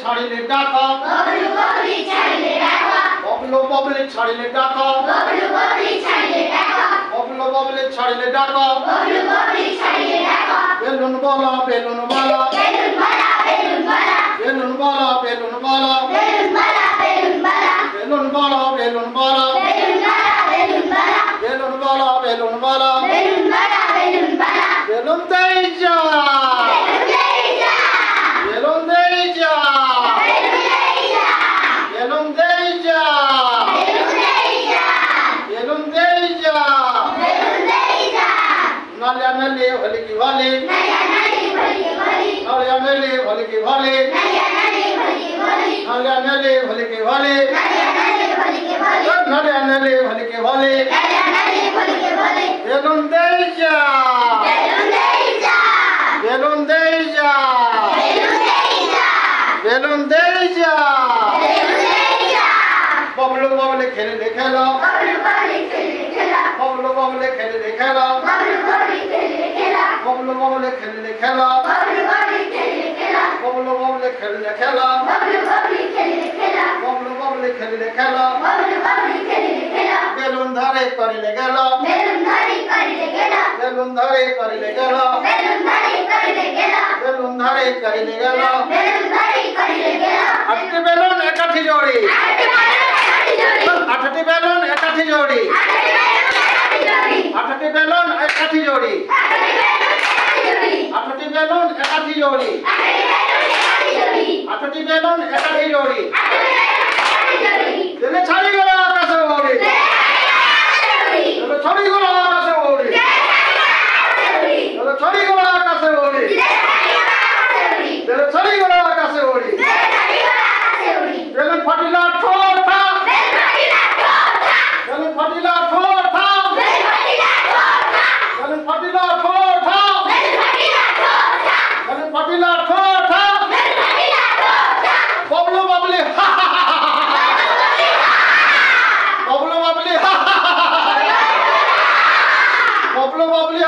ছাড়িলে ডাকা ববলু ববলি ছাড়িলে ডাকা ববলু ববলি ছাড়িলে ডাকা বেলুন বলা বেলুন বলা বেলুন বলা বেলুন বলা বেলুন বলা বেলুন বলা বেলুন বলা বেলুন বলা বেলুন দেই যা বেলুন দেই যা বেলুন দেই যা বেলুন দেই যা নালিয়া নালি হলি কি ভালে নালিয়া নালি হলি কি ভালে নালিয়া নালি হলি কি ভালে নালিয়া নালি হলি কি ভালে বেলুন দেই যা বেলুন দেই যা বেলুন দেই যা ববলু ববলি খেলে খেলো ববলু ববলি খেলে খেলো ববলু ববলি খেলে খেলো ববলু ববলি খেলে খেলো ববলু ববলি খেলে খেলো বেলুন ধরে করিলে গেল বেলুন ধরে করিলে গেল বেলুন ধরে করিলে গেল আটটি বেলুন একাঠি জোড়ি আটটি বেলুন একাঠি জোড়ি আটটি বেলুন একাঠি জোড়ি আটটি বেলুন একাঠি জোড়ি আটটি বেলুন একাঠি জোড়ি দিলে ছাড়ি গেল আকাশে ওড়ি দিলে ছাড়ি গেল আকাশে ওড়ি দিলে ছাড়ি গেল আকাশে ওড়ি দিলে ছাড়ি গেল আকাশে ওড়ি বেলুন ফাটিলা ঠোঁটা বেলুন ফাটিলা ঠোঁটা বেলুন ফাটিলা ঠোঁটা বেলুন ফাটিলা ঠোঁটা ববলু ববলি ববলু ববলি ববলু ববলি